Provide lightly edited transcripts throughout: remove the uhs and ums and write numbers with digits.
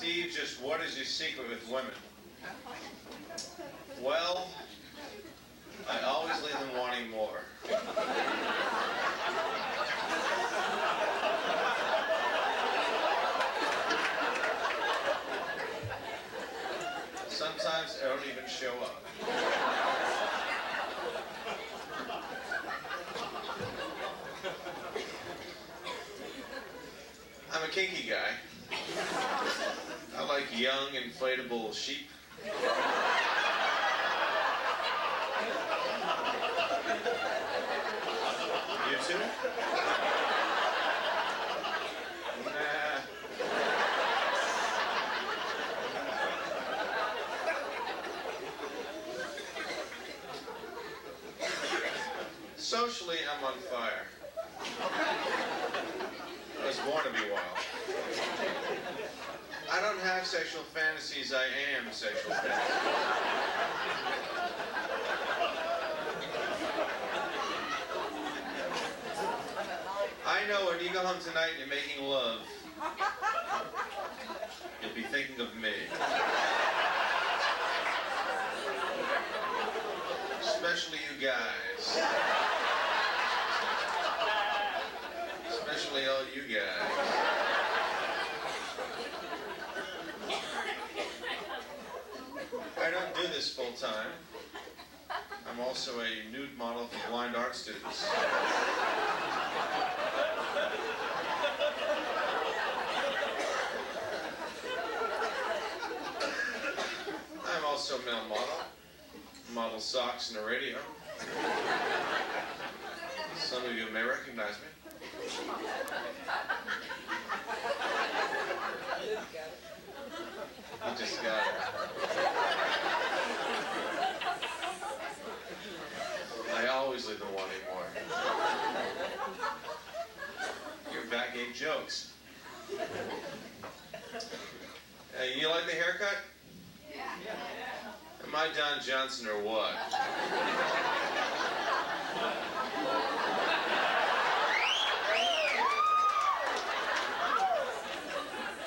Steve, just what is your secret with women? Well, I always leave them wanting more. Sometimes I don't even show up. I'm a kinky guy. I like young, inflatable sheep. You too? Nah. Socially, I'm on fire. I was born to be wild. I don't have sexual fantasies, I am sexual fantasies. I know when you go home tonight and you're making love, you'll be thinking of me. Especially you guys. Especially all you guys. I don't do this full time. I'm also a nude model for blind art students. I'm also a male model socks and a radio. Some of you may recognize me. You just got it. I always leave them wanting more. Your backache jokes. You like the haircut? Yeah. Am I Don Johnson or what?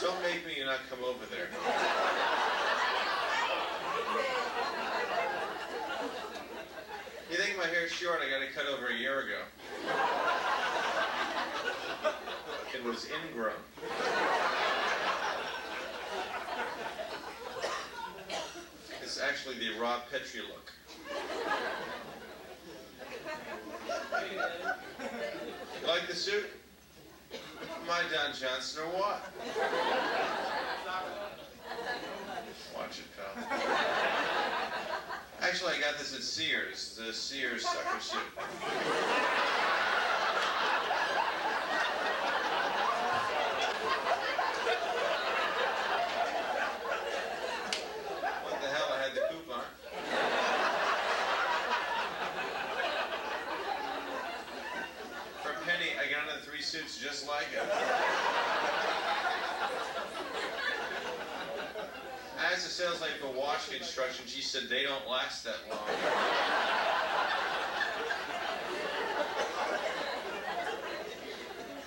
Don't make me not come over there. You think my hair's short? I got it cut over a year ago. It was ingrown. It's actually the Rob Petrie look. You like the suit? Am I Don Johnson or what? Watch it, pal. Actually, I got this at Sears, the Sears sucker suit. What the hell, I had the coupon. For a penny, I got another 3 suits just like it. I asked the sales lady for wash instructions. She said they don't last that long.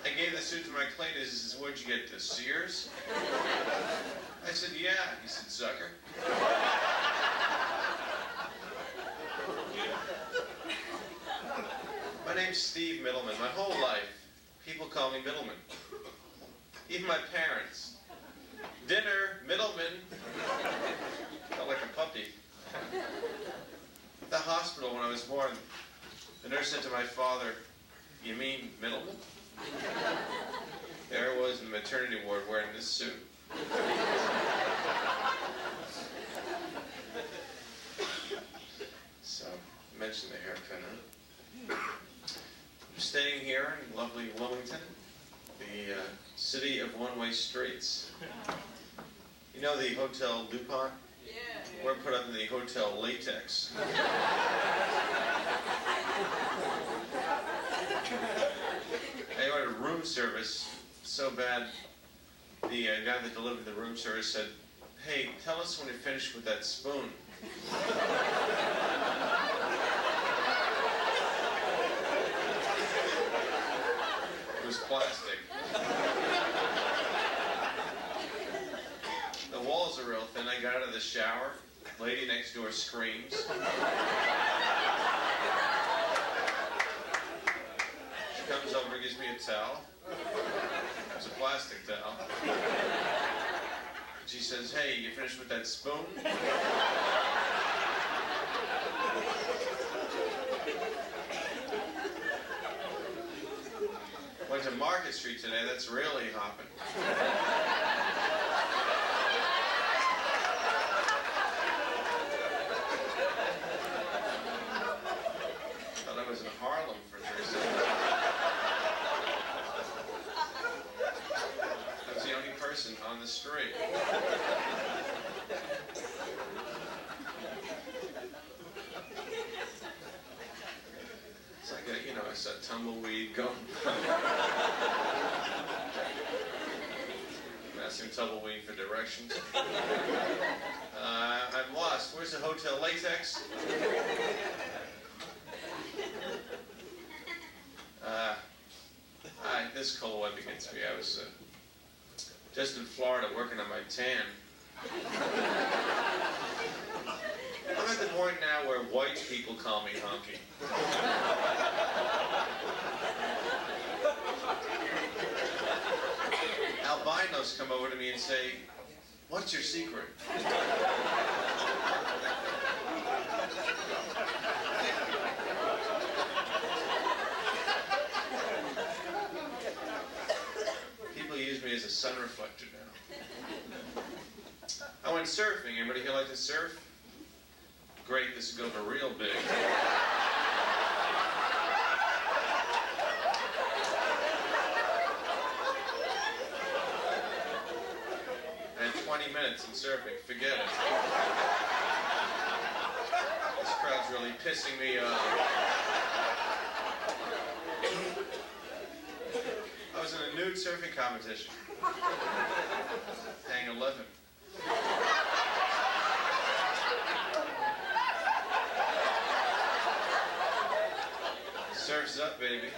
I gave the suit to my cleaner. He says, "Where'd you get this, Sears?" I said, "Yeah." He said, "Sucker." My name's Steve Middleman. My whole life, people call me Middleman. Even my parents. Dinner, Middleman. Felt like a puppy. At the hospital when I was born, the nurse said to my father, "You mean Middleman?" There I was in the maternity ward wearing this suit. So, I mentioned the haircut. I'm staying here in lovely Wilmington, the city of one-way streets. You know the Hotel DuPont? Yeah. We're put up in the Hotel Latex. I ordered room service so bad, the guy that delivered the room service said, "Hey, tell us when you're finished with that spoon." It was plastic. walls are real thin. I got out of the shower. Lady next door screams. She comes over and gives me a towel. It's a plastic towel. She says, "Hey, you finished with that spoon?" Went to Market Street today. That's really hopping. Thought I was in Harlem for 3 seconds. I was the only person on the street. It's like I saw tumbleweed going. I'm asking tumbleweed for directions. I'm lost. Where's the Hotel Latex? This cold weather gets me. I was just in Florida working on my tan. I'm at the point now where white people call me hunky. Albinos come over to me and say, "What's your secret?" People use me as a sun reflector now. I went surfing. Anybody here like to surf? Great, this is going for real big. And 20 minutes in surfing, forget it. This crowd's really pissing me off. I was in a nude surfing competition. Hang 11. Surf's up, baby.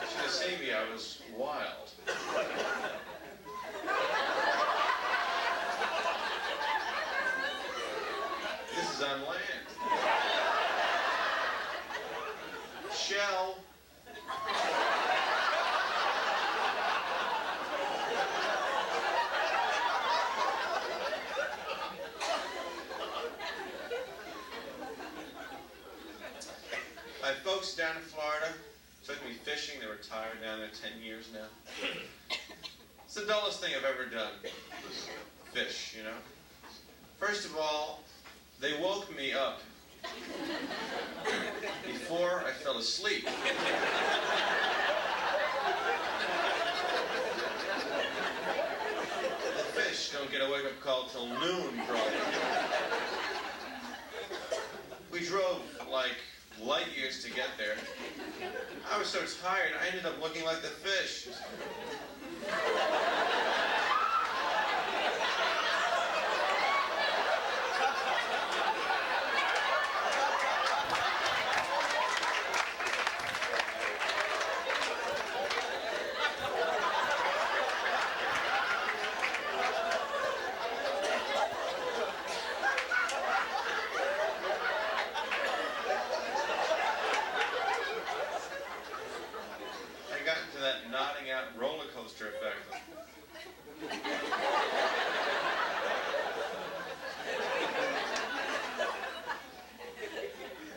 Should have seen me, I was wild. This is on land. Shell. My folks down in Florida took me fishing. They were retired down there 10 years now. It's the dullest thing I've ever done. Fish, First of all, they woke me up before I fell asleep. The fish don't get a wake-up call till noon, probably. We drove like light years to get there. I was so tired, I ended up looking like the fish. Nodding out roller coaster effect.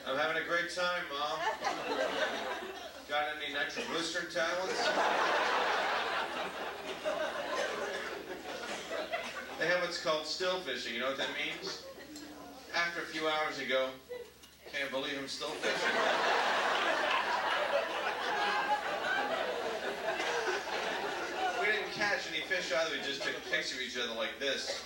I'm having a great time, Mom. Got any nitroglycerin tablets? They have what's called still fishing. You know what that means? After a few hours ago, can't believe I'm still fishing. Catch any fish either, we just took a picture of each other like this.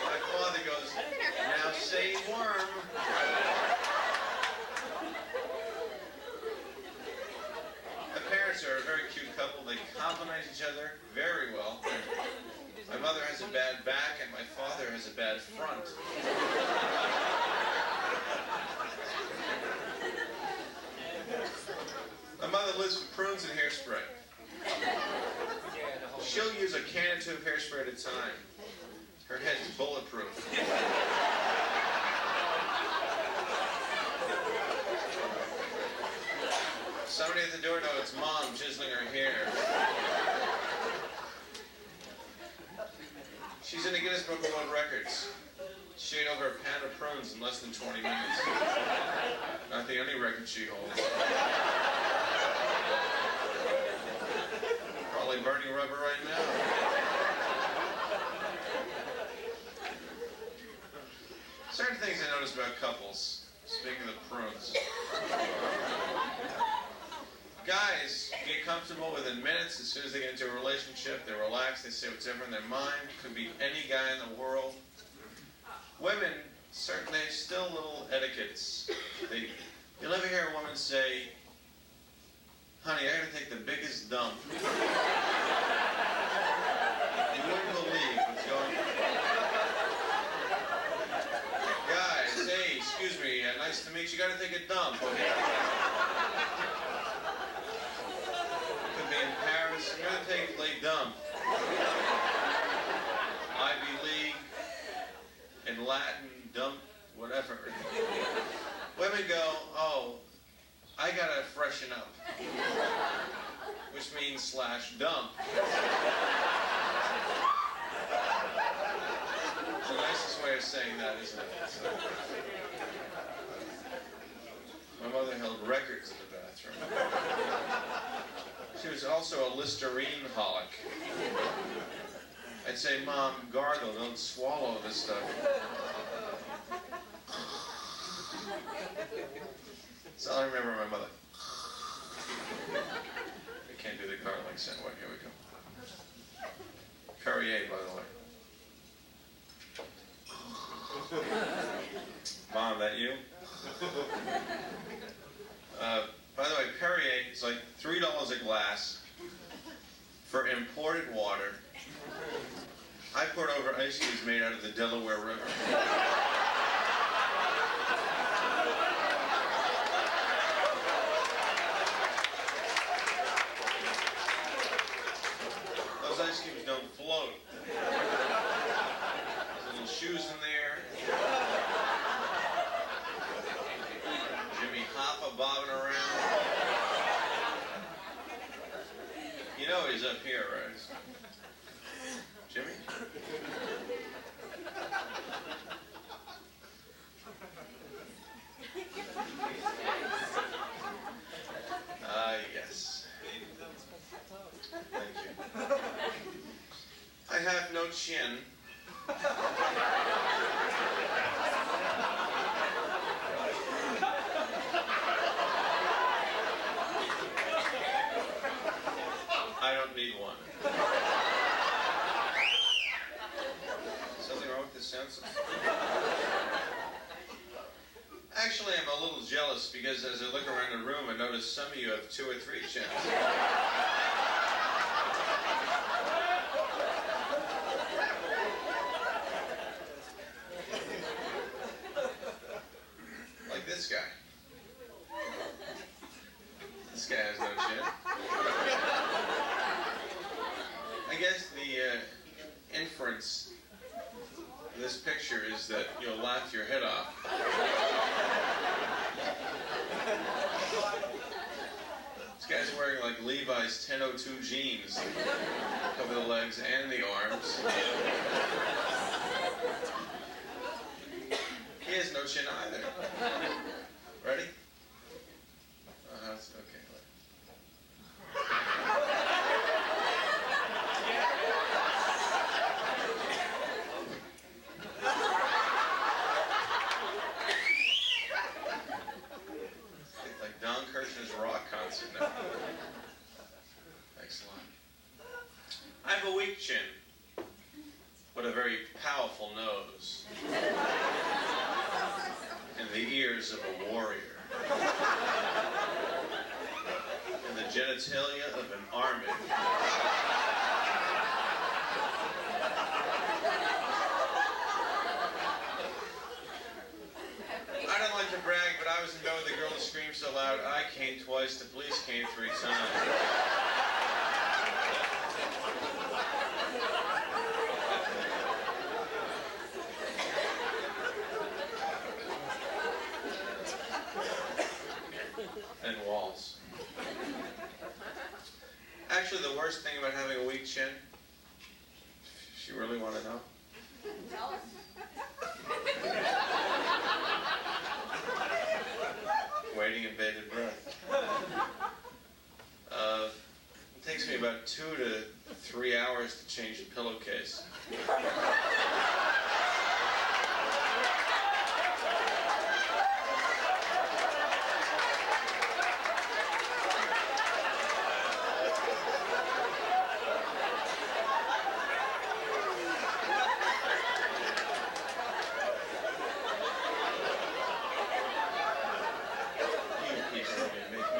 My father goes, "Now say worm." My parents are a very cute couple. They complement each other very well. My mother has a bad back and my father has a bad front. tube of hairspray at a time. Her head's bulletproof. Somebody at the door, no, it's Mom chiseling her hair. She's in the Guinness Book of World Records. She ate over a pound of prunes in less than 20 minutes. Not the only record she holds. Probably burning rubber right now. Certain things I notice about couples. Speaking of prunes. Guys get comfortable within minutes. As soon as they get into a relationship, they relax, they say whatever in their mind. Could be any guy in the world. Women, certainly, still little etiquettes. You'll never hear a woman say, honey, I gotta take the biggest dump. You wouldn't believe what's going on. Guys, hey, excuse me, nice to meet you, gotta take a dump. Okay? Could be in Paris, you gotta take a dump. Ivy League, in Latin, dump, whatever. Women go, oh, I gotta freshen up. Which means /dump. It's the nicest way of saying that, isn't it? So, my mother held records in the bathroom. She was also a Listerine-holic. I'd say, Mom, gargle, don't swallow this stuff. That's all I remember of my mother. I can't do the gargling sound. Wait, here we go. Perrier, by the way. Mom, that you? By the way, Perrier is like $3 a glass for imported water. I poured over ice cubes made out of the Delaware River. Those ice cubes don't float. There's little shoes in there. Jimmy Hoffa bobbing around. You know he's up here, right? Jimmy? Yes. Thank you. I have no chin. I don't need one. Something wrong with this sound system? Actually, I'm a little jealous because as I look around the room, I notice some of you have 2 or 3 chins. Like this guy. This guy has no chin. I guess the inference of this picture is that you'll laugh your head off. This guy's wearing like Levi's 1002 jeans. Cover the legs and the arms. He has no chin either. Ready? Okay. Like Don Kirshner's rock concert now. Thanks a lot. I have a weak chin, but a very powerful nose. And the ears of a warrior. And the genitalia of an army. I don't like to brag, but I was in bed with a girl who screamed so loud, I came twice, the police came 3 times. actually the worst thing about having a weak chin? If you really want to know? Tell us. Waiting in bated breath. It takes me about 2 to 3 hours to change a pillowcase.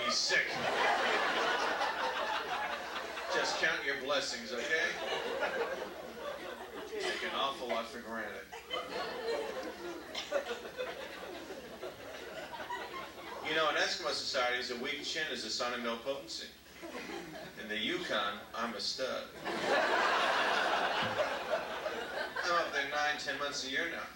Sick. Just count your blessings, okay? Take an awful lot for granted. You know, in Eskimo societies, a weak chin is a sign of no potency. In the Yukon, I'm a stud. I'm up there 9-10 months a year now.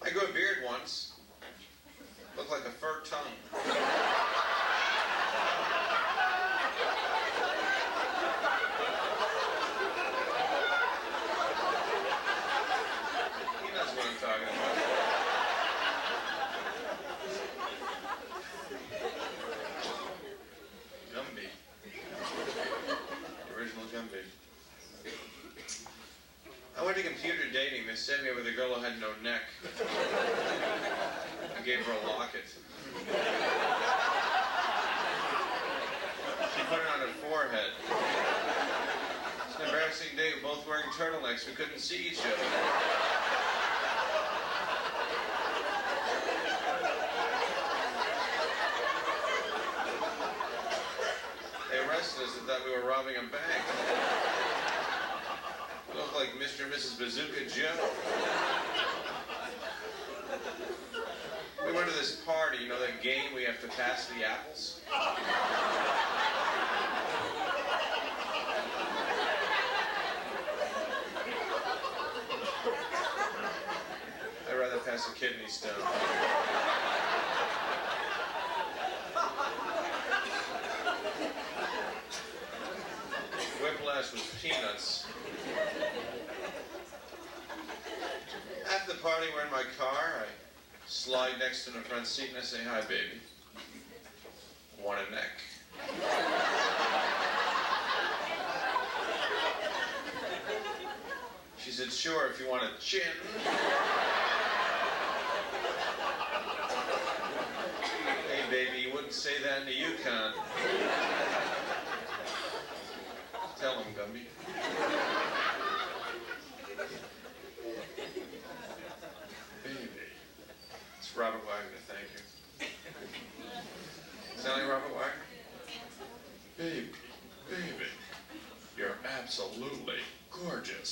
I grew a beard once. Looked like a fur tongue. He knows what I'm talking about. Gumby. The original Gumby. I went to computer dating. They set me up with a girl who had no neck. I gave her a locket. She put it on her forehead. It's an embarrassing day. We're both wearing turtlenecks. We couldn't see each other. They arrested us and thought we were robbing a bank. Look like Mr. and Mrs. Bazooka Joe. We went to this party, you know that game we have to pass the apples? I'd rather pass a kidney stone. Whiplash was peanuts. After the party, we're in my car. I slide next to the front seat and I say, "Hi, baby. Want a neck?" She said, "Sure, if you want a chin." Hey, baby, you wouldn't say that in the Yukon. Tell him, Gumby. Baby. It's Robert Wagner, thank you. Sound like Robert Wagner? Baby, baby, you're absolutely gorgeous.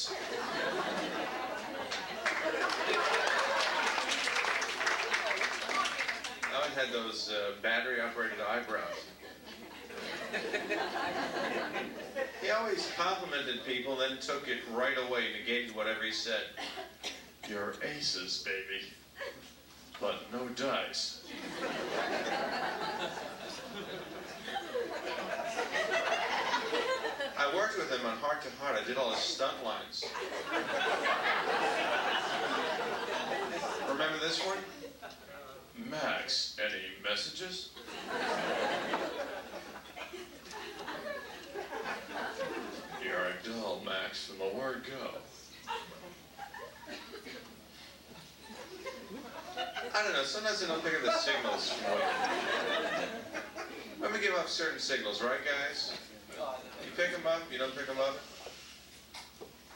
I had those battery-operated eyebrows. He always complimented people, then took it right away, negated whatever he said. You're aces, baby, but no dice. I worked with him on Heart to Heart. I did all his stunt lines. Remember this one? Max, any messages? You're a dull, Max, from the word go. I don't know, sometimes I don't pick up the signals from what... Let me give off certain signals, right, guys? You pick them up, you don't pick them up.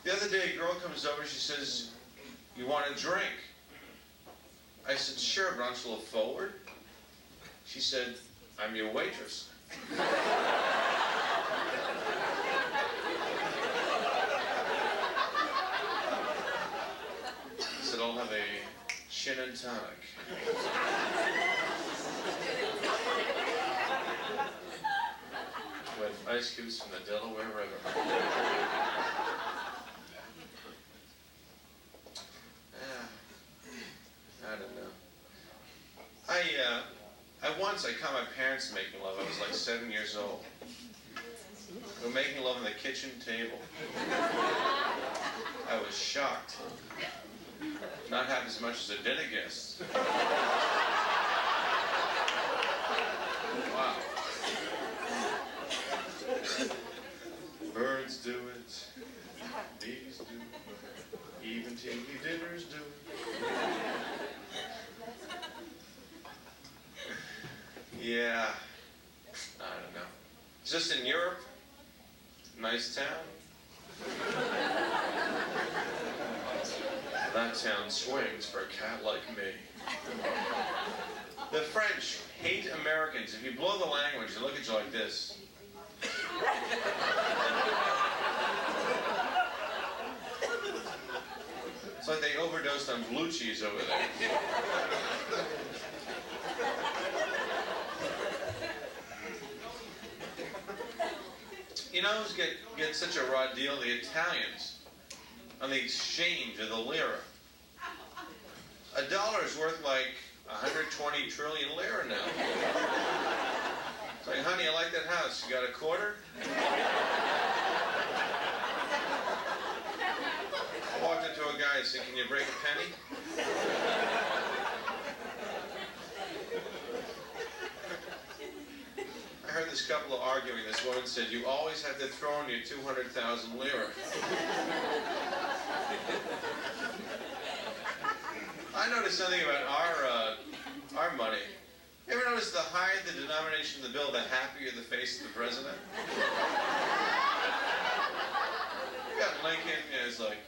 The other day, a girl comes over, she says, "You want a drink?" I said, "Sure, but aren't you a little forward?" She said, "I'm your waitress." I said, "I'll have a gin and tonic." With ice cubes from the Delaware River. I don't know. I once I caught my parents making love. I was like 7 years old. We were making love on the kitchen table. I was shocked. Not half as much as a dinner guest. Wow. Birds do it. Bees do it. Even TV dinners do it. Yeah. I don't know. Just in Europe. Nice town. That town swings for a cat like me. The French hate Americans. If you blow the language, they look at you like this. It's like they overdosed on blue cheese over there. You know who's get such a raw deal? The Italians. On the exchange of the lira. $1 is worth like 120 trillion lira now. It's like, honey, I like that house. You got a quarter? I walked into a guy and said, can you break a penny? I heard this couple arguing. This woman said, you always have to throw in your 200,000 lira. I noticed something about our money. You ever notice the higher the denomination of the bill, the happier the face of the president? You got Lincoln, it's like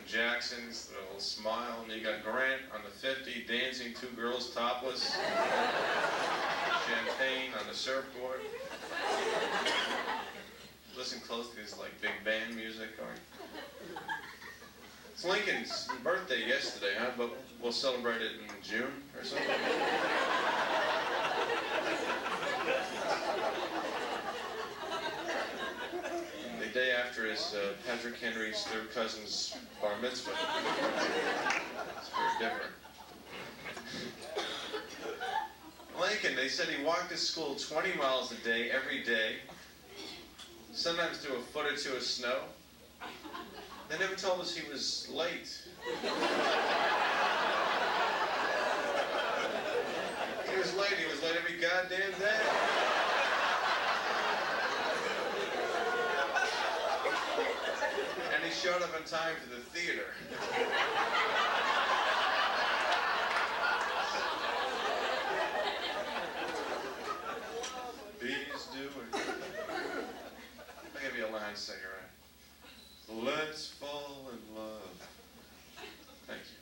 Jackson's little smile, and you got Grant on the 50 dancing, 2 girls topless, champagne on the surfboard. Listen closely, there's like big band music going. It's Lincoln's birthday yesterday, huh? But we'll celebrate it in June or something. The day after is Patrick Henry's third cousin's bar mitzvah. It's very different. Lincoln, they said he walked to school 20 miles a day, every day, sometimes through a foot or two of snow. They never told us he was late. He was late every goddamn day. And he showed up on time for the theater. Bees do it. I'll give you a line singer. Let's fall in love. Thank you.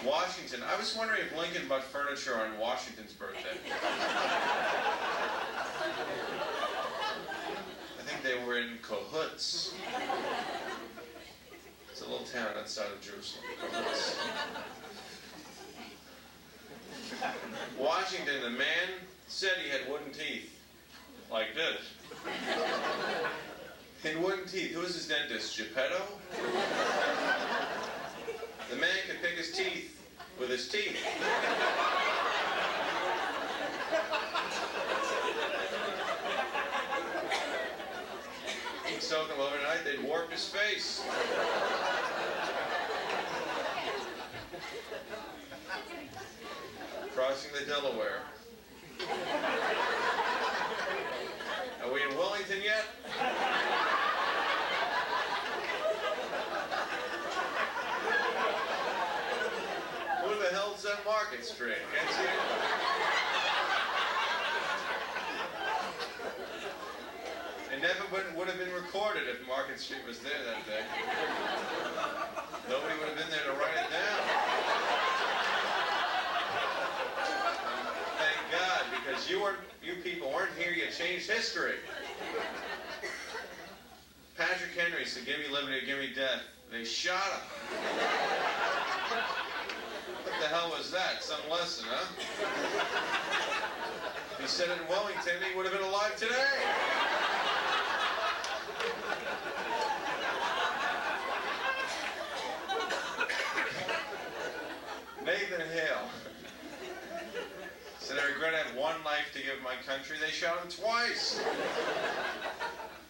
Washington. I was wondering if Lincoln bought furniture on Washington's birthday. I think they were in cahoots. It's a little town outside of Jerusalem. Cahoots. Washington, the man said he had wooden teeth. Like this. In wooden teeth. Who is his dentist? Geppetto? The man could pick his teeth with his teeth. He'd soak them overnight, they'd warp his face. Crossing the Delaware. Are we in Wellington yet? Who the hell's that Market Street? Can't see it. It never would have been recorded if Market Street was there that day. Nobody would have been there to write it down. Thank God, because you people weren't here, you changed history. Patrick Henry said, give me liberty or give me death. They shot him. What the hell was that? Some lesson, huh? If he said it in Wellington, he would have been alive today. Nathan my country, they shouted twice.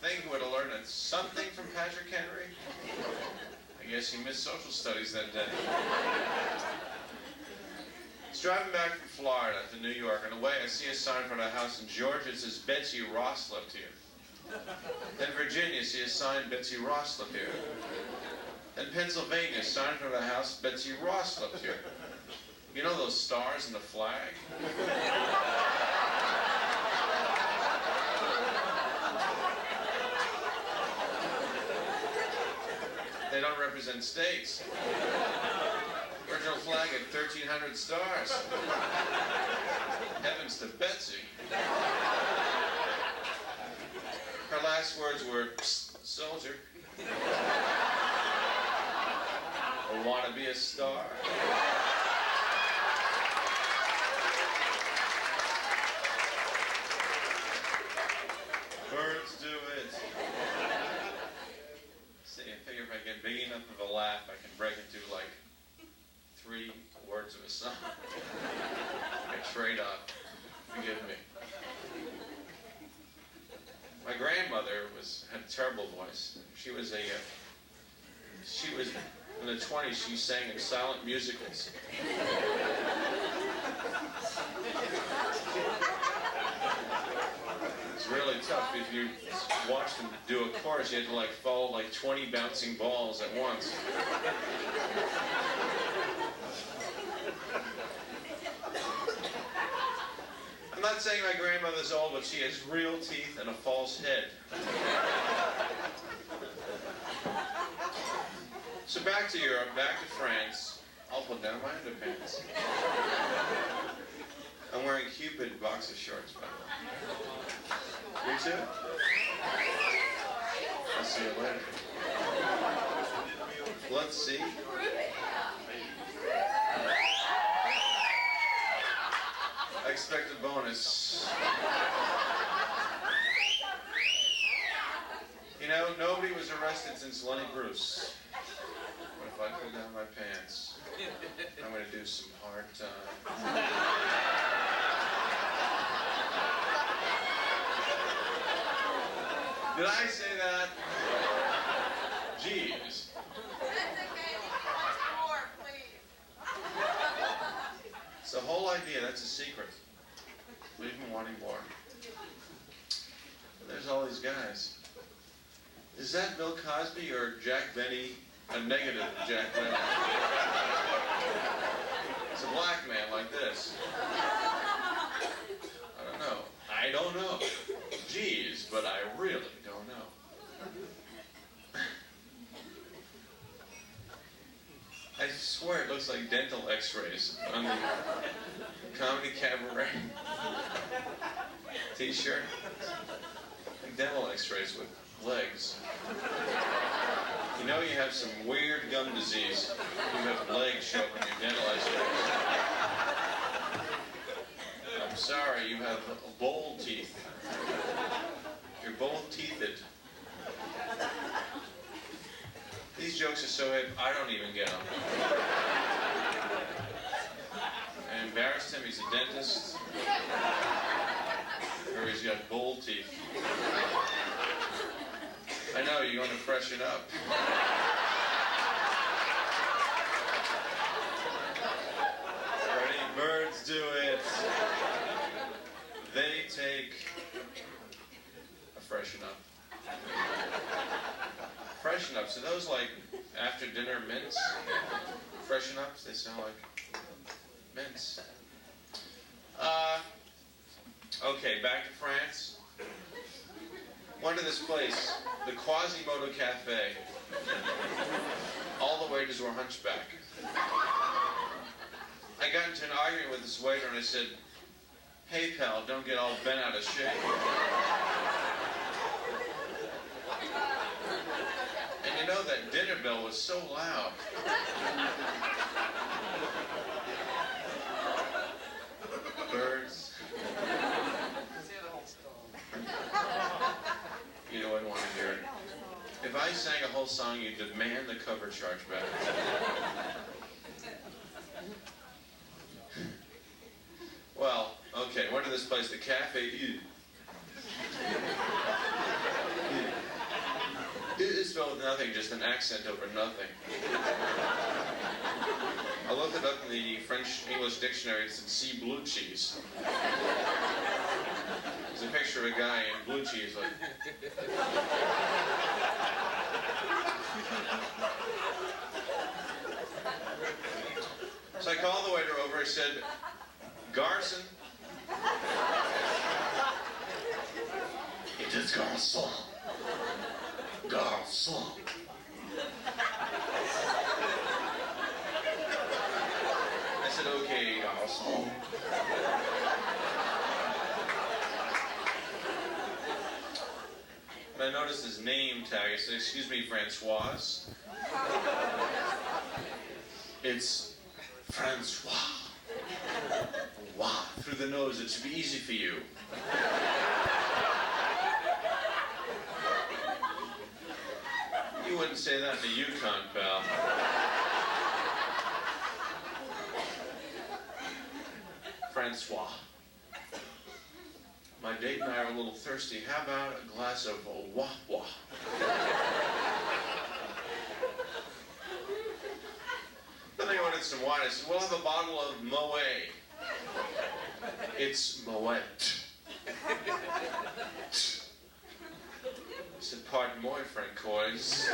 Think he would have learned something from Patrick Henry? I guess he missed social studies that day. I was driving back from Florida to New York. On the way, I see a sign for the house in Georgia. It says, Betsy Ross lived here. Then Virginia, I see a sign, Betsy Ross lived here. Then Pennsylvania, a sign for the house, Betsy Ross lived here. You know those stars in the flag? They don't represent states. Original flag had 1,300 stars. Heavens to Betsy. Her last words were, "Psst, soldier. Or want to be a star?" Birds do it. See, I figure if I get big enough of a laugh, I can break into like 3 words of a song. I trade off. Forgive me. My grandmother had a terrible voice. She was in the 20s. She sang in silent musicals. It's really tough. If you watched them do a chorus, you had to follow 20 bouncing balls at once. I'm not saying my grandmother's old, but she has real teeth and a false head. So back to Europe, back to France. I'll put down my underpants. I'm wearing Cupid boxer shorts, by the way. You too? I'll see you later. Let's see. I expect a bonus. You know, nobody was arrested since Lenny Bruce. But if I pull down my pants, I'm going to do some hard time. Did I say that? Jeez. That's okay. More, please. It's the whole idea. That's a secret. Leave them wanting more. But there's all these guys. Is that Bill Cosby or Jack Benny? A negative Jack Benny. It's a black man like this. I don't know. Geez, but I really don't know. I swear it looks like dental x-rays on the Comedy Cabaret t-shirt. Like dental x-rays with legs. You know you have some weird gum disease. You have legs show up on your dental x-rays. I'm sorry, you have bold teeth. You're bold-teethed. These jokes are so hip, I don't even get them. I embarrassed him, he's a dentist. Or he's got bold teeth. I know, you're going to freshen up. Ready? Birds do it. They take a freshen up. Freshen ups, are those after dinner mints? Freshen ups, they sound like mints. Okay, back to France. Went to this place, the Quasimodo Cafe. All the waiters were hunchback. I got into an argument with this waiter and I said, "Hey pal, don't get all bent out of shape." And you know that dinner bell was so loud. Birds. You wouldn't want to hear it. If I sang a whole song, you'd demand the cover charge back. Well, Okay, went to this place, the Cafe. It is spelled with nothing, just an accent over nothing. I looked it up in the French-English dictionary, it said, see blue cheese. There's a picture of a guy in blue cheese, like... So I called the waiter over, I said, Garson. It is garçon. Garçon. I said, okay, garçon. And I noticed his name tag. I said, excuse me, Francoise. It's Francois. Wow. Through the nose, it should be easy for you. You wouldn't say that in the Yukon, pal. Francois. My date and I are a little thirsty. How about a glass of wah-wah? Then I ordered some wine. I said, we'll have a bottle of Moet. It's Moet. I said, pardon moi, Francoise.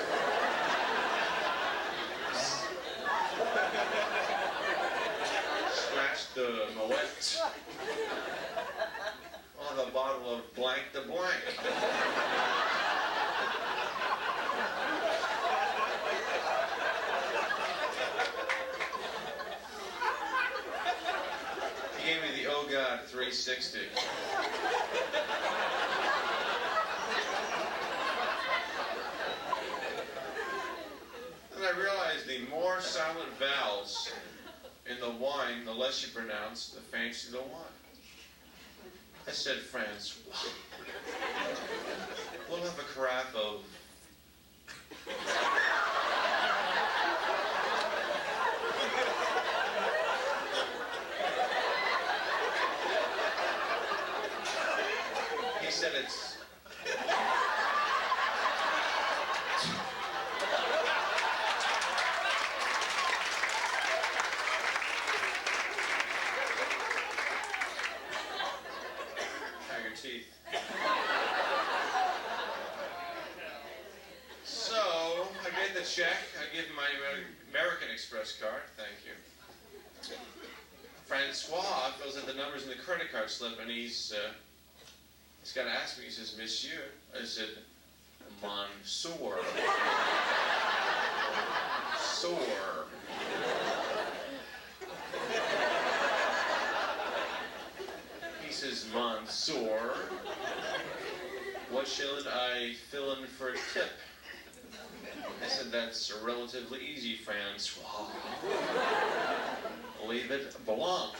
Scratched the Moet. I'll have a bottle of blank de blank. He gave me the oh god 360. And I realized the more silent vowels in the wine, the less you pronounce, the fancier the wine. I said, Francois. We'll have a carafe of... He said it's... Teeth. So, I get the check. I give him my American Express card. Thank you. Francois fills in the numbers in the credit card slip, and he's got to ask me. He says, Monsieur. I said, Monsieur. Sore. He says, Monsieur, what should I fill in for a tip? I said, that's relatively easy, Francois. Leave it blanc.